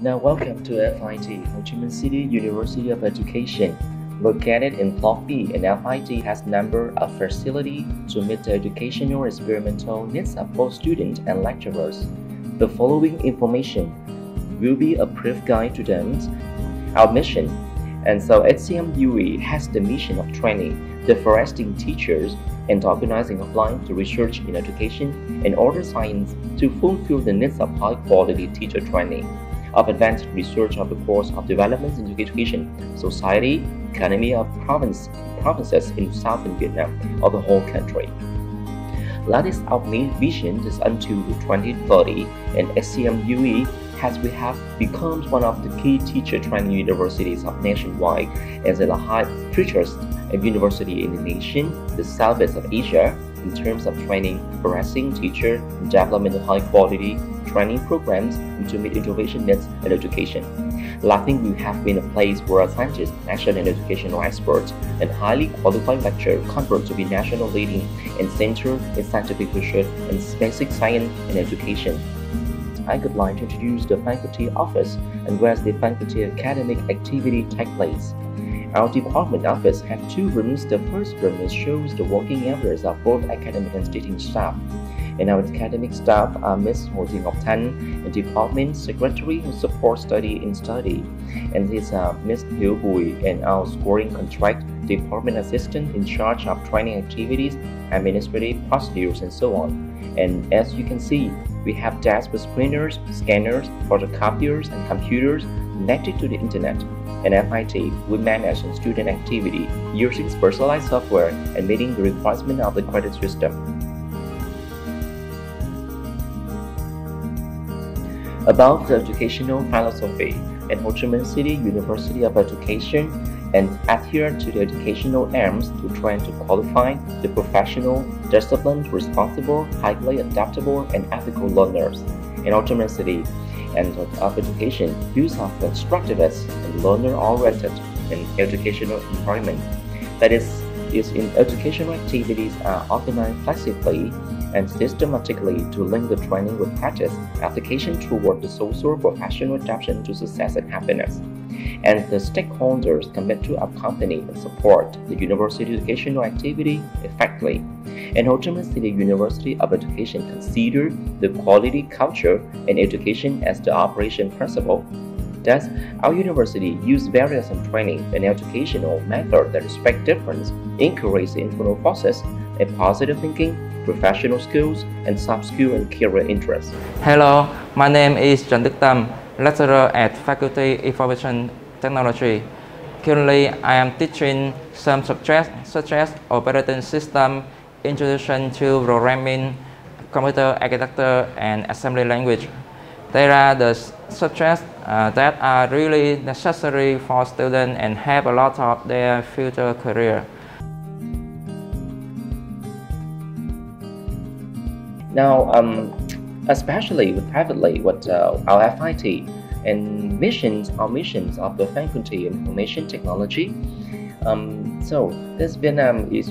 Now welcome to FIT, Ho Chi Minh City University of Education. Located in Block B, and FIT has number of facilities to meet the educational experimental needs of both students and lecturers. The following information will be a brief guide to them. Our mission. And so AUN-QA has the mission of training the foresting teachers and organizing applying to research in education and other science to fulfill the needs of high-quality teacher training, of advanced research of the course of developments in education, society, economy of provinces in southern Vietnam, of the whole country. That is our main vision is until 2030, and AUN-QA we have become one of the key teacher training universities of nationwide and the highest richest university in the nation, the Southeast of Asia, in terms of training, harassing teacher, and development of high-quality training programs to meet innovation needs in education. Lastly, we have been a place where scientists, national and educational experts, and highly qualified lecturers convert to be national leading and center in scientific research and basic science and education. I would like to introduce the faculty office and where the faculty academic activity take place. Our department office has two rooms. The first room shows the working areas of both academic and teaching staff. And our academic staff are Ms. Ho Tran, Department Secretary who supports study in study, and this Ms. Hiu Bui, and our scoring contract department assistant in charge of training activities, administrative procedures, and so on. And as you can see, we have desks with printers, scanners, photocopiers, and computers connected to the internet. And FIT, we manage student activity using specialized software and meeting the requirement of the credit system. About the educational philosophy at Ho Chi Minh City University of Education, and adhere to the educational aims to train to qualify the professional, disciplined, responsible, highly adaptable, and ethical learners. In Ho Chi Minh City and of education, use of constructivist and learner-oriented and educational environment. That is in educational activities are organized flexibly and systematically to link the training with practice, application toward the social professional adaptation to success and happiness. And the stakeholders commit to accompany and support the university educational activity effectively. And Ho Chi Minh City University of Education consider the quality, culture, and education as the operation principle. Thus, our university use various training and educational methods that respect difference, encourage internal process, and positive thinking, professional skills, and soft skill and career interests. Hello, my name is Trần Đức Tâm, lecturer at Faculty Information Technology. Currently, I am teaching some subjects such as operating system, introduction to programming, computer architecture, and assembly language. They are the subjects that are really necessary for students and have a lot of their future career. Now, especially privately with our FIT and our missions of the Faculty of Information Technology. So this Vietnam is,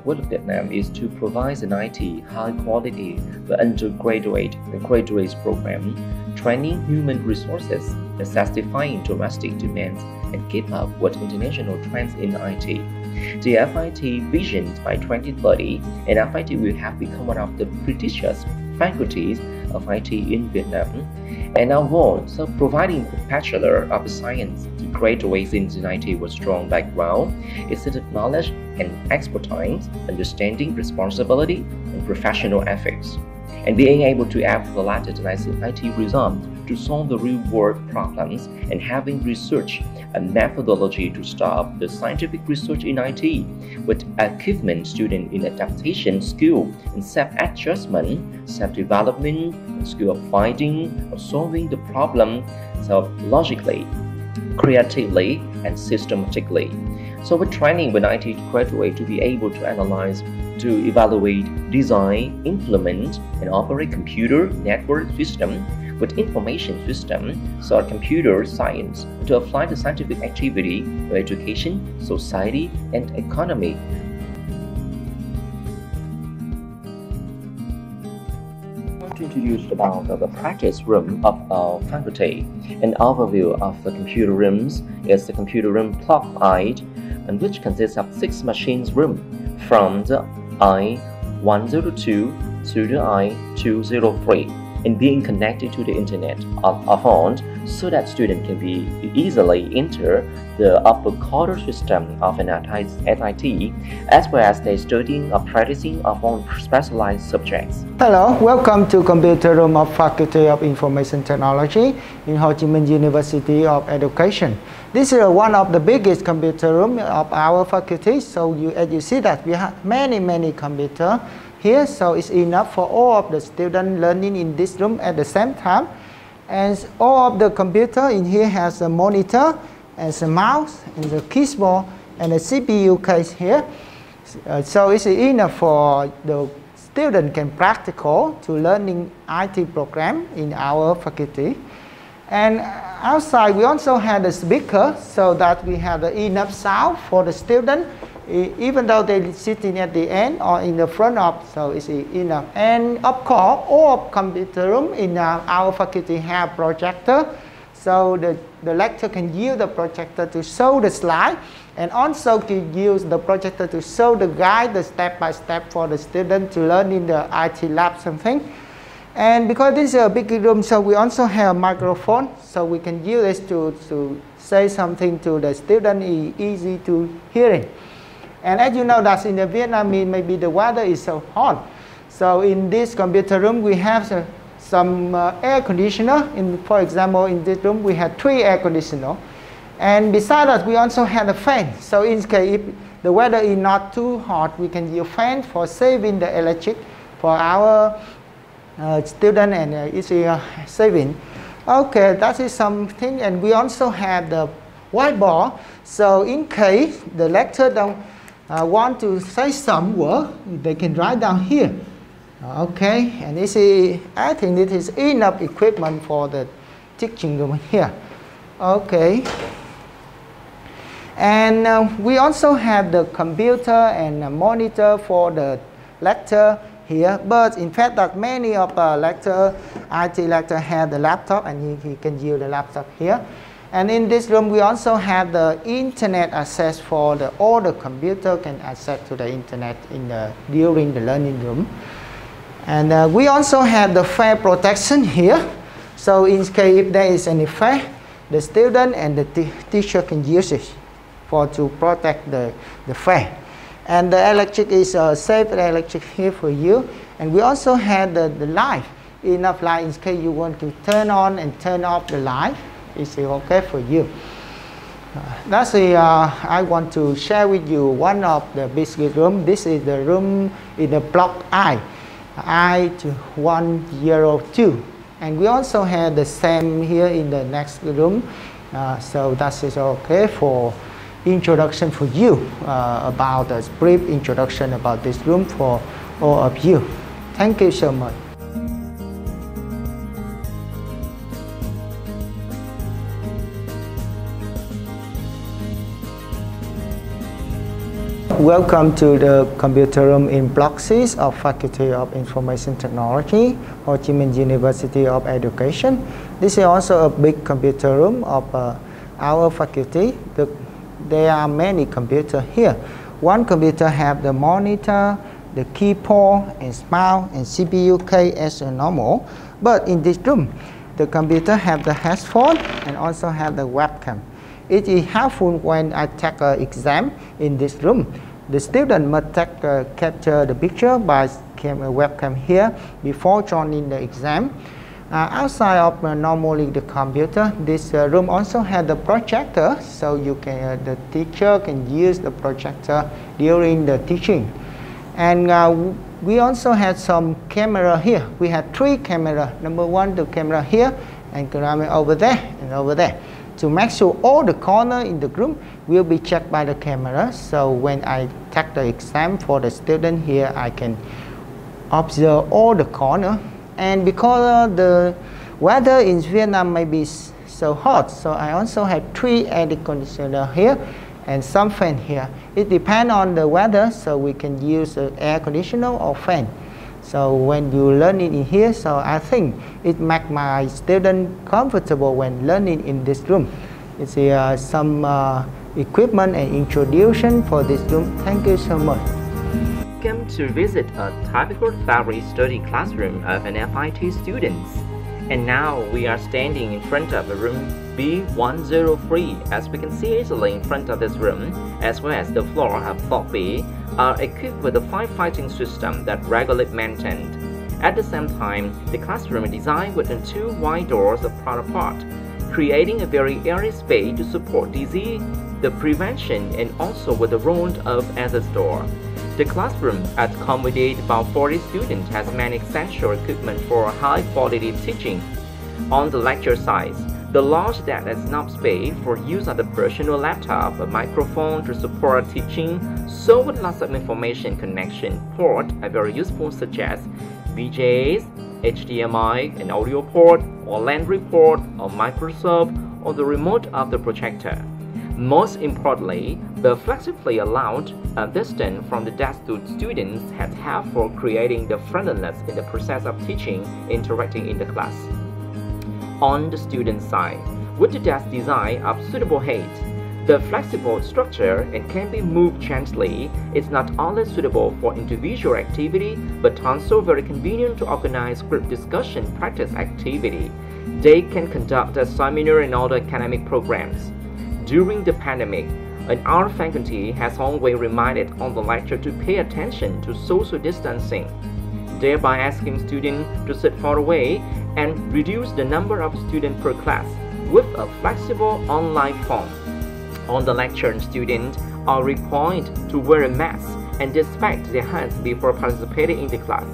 what Vietnam is to provide an IT high quality undergraduate and graduate program, training human resources, and satisfying domestic demands, and keep up with international trends in IT. The FIT vision by 2030, and FIT will have become one of the prestigious faculties of IT in Vietnam. And our goal, so providing a Bachelor of Science to graduates in IT with strong background, is the knowledge and expertise, understanding responsibility, and professional ethics, and being able to apply the IT results to solve the real-world problems, and having research and methodology to start the scientific research in IT, with achievement student in adaptation skill and self-adjustment, self-development, skill of finding or solving the problem logically, creatively, and systematically. So with training with IT graduate to be able to analyze, to evaluate, design, implement, and operate computer network system with information system, so computer science, to apply the scientific activity of education, society, and economy. introduce about the practice room of our faculty. An overview of the computer rooms is the computer room block I, and which consists of 6 machines room from the I-102 to the I-203 and being connected to the internet of phone so that students can be easily enter the upper quarter system of an SIT as well as they studying or practicing of on specialized subjects. Hello, welcome to Computer Room of Faculty of Information Technology in Ho Chi Minh University of Education. This is one of the biggest computer room of our faculty. So as you see that we have many computers here, so it's enough for all of the students learning in this room at the same time. And all of the computer in here has a monitor and a mouse and the keyboard and a CPU case here. So it's enough for the student can practical to learning IT program in our faculty. And outside we also have the speaker so that we have enough sound for the student even though they're sitting at the end or in the front of, so it's enough. And of course, all of computer room in our faculty have projector, so the lecturer can use the projector to show the slide, and also can use the projector to show the guide, the step by step for the student to learn in the IT lab something. And because this is a big room, so we also have a microphone, so we can use this to say something to the student, easy to hearing. And as you know that in the Vietnam, maybe the weather is so hot. So in this computer room, we have some air conditioner. For example, in this room, we have 3 air conditioners. And besides that, we also have a fan. So in case if the weather is not too hot, we can use fan for saving the electric for our student, and it's saving. Okay, that is something. And we also have the whiteboard. So in case the lecturer don't want to say some word, they can write down here. Okay, and this is, I think this is enough equipment for the teaching room here. Okay, and we also have the computer and a monitor for the lecture here. But in fact, that many of the IT lecturer have the laptop, and he can use the laptop here. And in this room, we also have the internet access for all the computer can access to the internet during the learning room. And we also have the fire protection here. So in case if there is any fire, the student and the teacher can use it to protect the fire. And the electric is safe electric here for you. And we also have the light, enough light in case you want to turn on and turn off the light. Is okay for you. That's I want to share with you one of the biggest room. This is the room in the block I-102, and we also have the same here in the next room. So that is okay for introduction for you about a brief introduction about this room for all of you. Thank you so much. Welcome to the computer room in Block 6 of Faculty of Information Technology, Ho Chi Minh University of Education. This is also a big computer room of our faculty. There are many computers here. One computer have the monitor, the keyboard, and mouse, and CPU case as normal. But in this room, the computer have the headphone and also have the webcam. It is helpful when I take an exam in this room. The student must capture the picture by webcam here before joining the exam. Outside of normally the computer, this room also has the projector, so you can the teacher can use the projector during the teaching. And we also have some camera here. We have 3 cameras. Number 1, the camera here, and camera over there and over there, to make sure all the corners in the room will be checked by the camera. So when I take the exam for the student here, I can observe all the corners. And because the weather in Vietnam may be so hot, so I also have 3 air conditioners here and some fan here. It depends on the weather, so we can use air conditioner or fan. So when you learn it in here, so I think it makes my student comfortable when learning in this room. It's some equipment and introduction for this room. Thank you so much. Welcome to visit a typical theory study classroom of an FIT students. And now we are standing in front of the room B103. As we can see easily in front of this room, as well as the floor of block B, are equipped with a firefighting system that regularly maintained. At the same time, the classroom is designed with two wide doors apart, creating a very airy space to support disease, the prevention, and also with the round of access door. The classroom, accommodated about 40 students, has many essential equipment for high-quality teaching. On the lecture side, the large desk has enough space for use of the personal laptop, a microphone to support teaching, so with lots of information connection port are very useful, such as VGAs, HDMI, an audio port, or LAN port, or Microsoft, or the remote of the projector. Most importantly, the flexibly allowed distance from the desk to students has helped for creating the friendliness in the process of teaching, interacting in the class. On the student side, with the desk design of suitable height, the flexible structure and can be moved gently, it's not only suitable for individual activity, but also very convenient to organize group discussion practice activity. They can conduct a seminar and other academic programs. During the pandemic, our faculty has always reminded on the lecture to pay attention to social distancing, thereby asking students to sit far away and reduce the number of students per class with a flexible online form. On the lecture, students are required to wear a mask and disinfect their hands before participating in the class.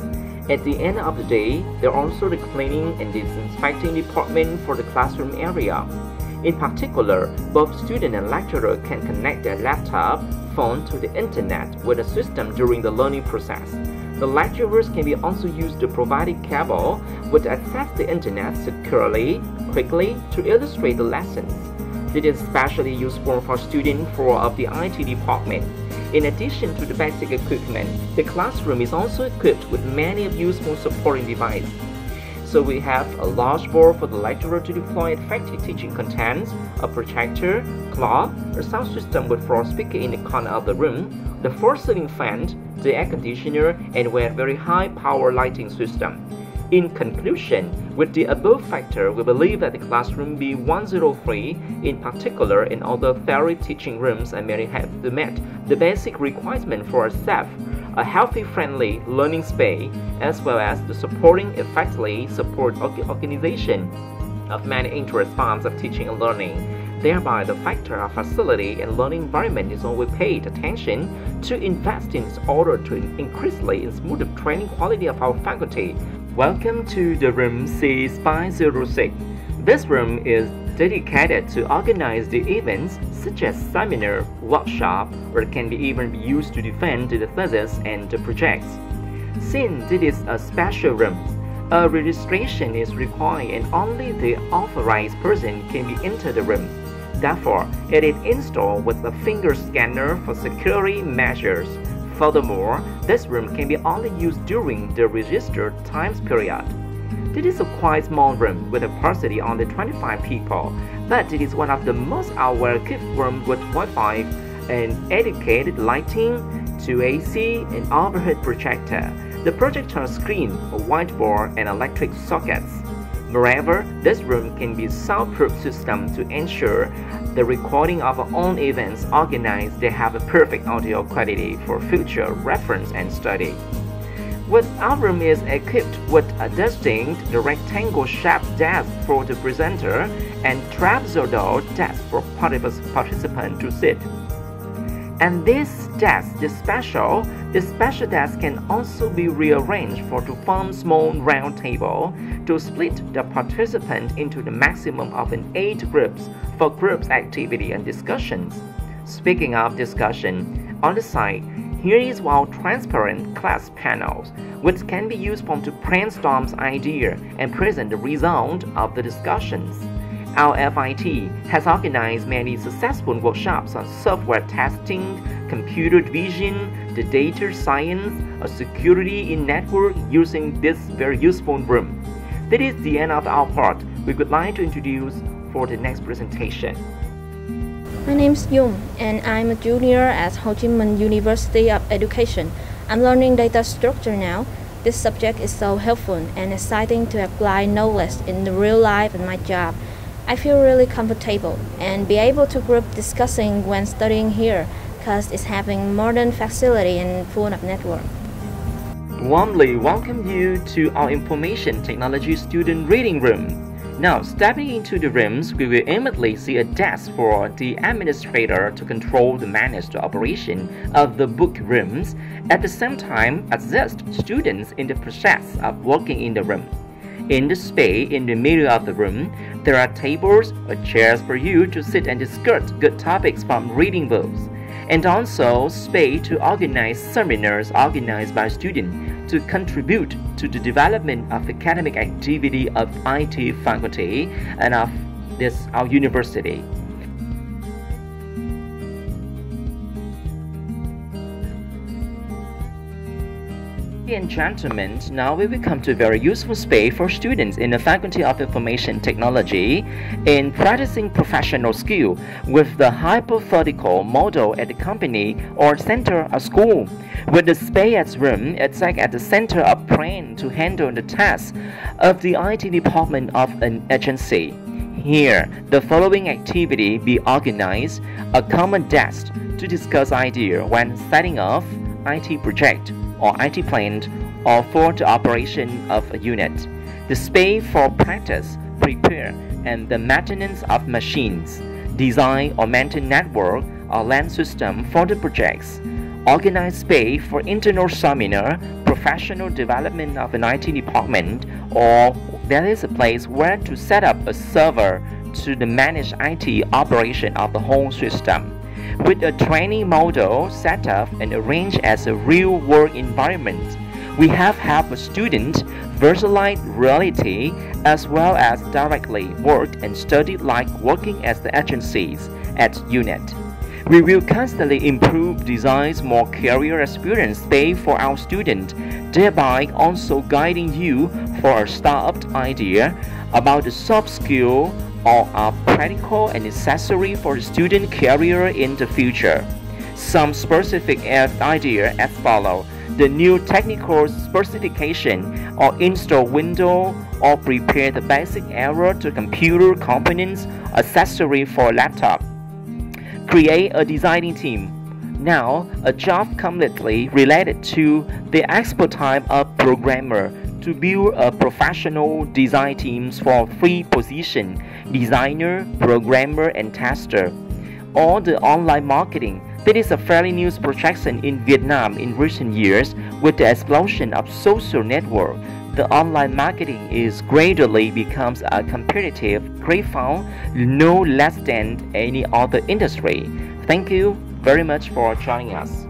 At the end of the day, there are also the cleaning and disinfecting department for the classroom area. In particular, both student and lecturer can connect their laptop, phone to the internet with a system during the learning process. The lecturers can be also used to provide a cable which access the internet securely, quickly to illustrate the lessons. It is especially useful for students of the IT department. In addition to the basic equipment, the classroom is also equipped with many useful supporting devices. So we have a large board for the lecturer to deploy effective teaching contents, a projector, clock, a sound system with floor speaker in the corner of the room, the four ceiling fans, the air conditioner, and we have very high power lighting system. In conclusion, with the above factor, we believe that the classroom B103, in particular and other theory teaching rooms, and many have met the basic requirement for a safe, a healthy, friendly learning space, as well as the supporting effectively support organization of many interest forms of teaching and learning. Thereby, the factor of facility and learning environment is always paid attention to invest in order to increasingly and smooth the training quality of our faculty. Welcome to the room C506. This room is dedicated to organize the events such as seminar, workshop, or it can be even be used to defend the thesis and the projects. Since it is a special room, a registration is required and only the authorized person can be entered the room. Therefore, it is installed with a finger scanner for security measures. Furthermore, this room can be only used during the registered times period. It is a quite small room with a capacity only 25 people, but it is one of the most well-equipped rooms with Wi-Fi and dedicated lighting, 2 AC, and overhead projector. The projector screen, a whiteboard, and electric sockets. Moreover, this room can be a soundproof system to ensure the recording of all events organized they have a perfect audio quality for future reference and study. Our room is equipped with a distinct rectangle-shaped desk for the presenter and trapezoidal desk for participants to sit. And this desk, the special desk can also be rearranged to form small round table to split the participant into the maximum of 8 groups for groups activity and discussions. Speaking of discussion, on the side, here is one transparent class panels, which can be used to brainstorm ideas and present the result of the discussions. Our FIT has organized many successful workshops on software testing, computer vision, the data science, or security in network using this very useful room. That is the end of our part. We would like to introduce for the next presentation. My name is Yung, and I'm a junior at Ho Chi Minh University of Education. I'm learning data structure now. This subject is so helpful and exciting to apply knowledge in the real life and my job. I feel really comfortable and be able to group discussing when studying here because it's having modern facility and full of network. Warmly welcome you to our Information Technology Student Reading Room. Now, stepping into the rooms, we will immediately see a desk for the administrator to control the manage the operation of the book rooms. At the same time, assist students in the process of working in the room. In the space in the middle of the room, there are tables or chairs for you to sit and discuss good topics from reading books, and also space to organize seminars organized by students to contribute to the development of academic activity of IT faculty and of our university. Ladies and gentlemen, now we will come to a very useful space for students in the Faculty of Information Technology in practicing professional skill with the hypothetical model at the company or center of school. With the space as room, it's like at the center of Tran to handle the tasks of the IT department of an agency. Here, the following activity be organized: a common desk to discuss idea when setting up IT project or IT plan or for the operation of a unit. The space for practice, prepare, and the maintenance of machines. Design or maintain network or LAN system for the projects. Organize space for internal seminar, professional development of an IT department, or there is a place where to set up a server to the manage IT operation of the whole system. With a training model set up and arranged as a real-world environment, we have helped a student visualize reality as well as directly work and study like working as the agencies at unit. We will constantly improve designs more career experience space for our students, thereby also guiding you for a startup idea about the soft skill or are practical and necessary for the student career in the future. Some specific ideas as follow: the new technical specification or install window or prepare the basic error to computer components accessory for laptop. Create a designing team. Now, a job completely related to the expertise of programmer to build a professional design teams for three positions: designer, programmer, and tester. Or the online marketing. That is a fairly new projection in Vietnam in recent years with the explosion of social network. The online marketing is gradually becomes a competitive great field no less than any other industry. Thank you very much for joining us.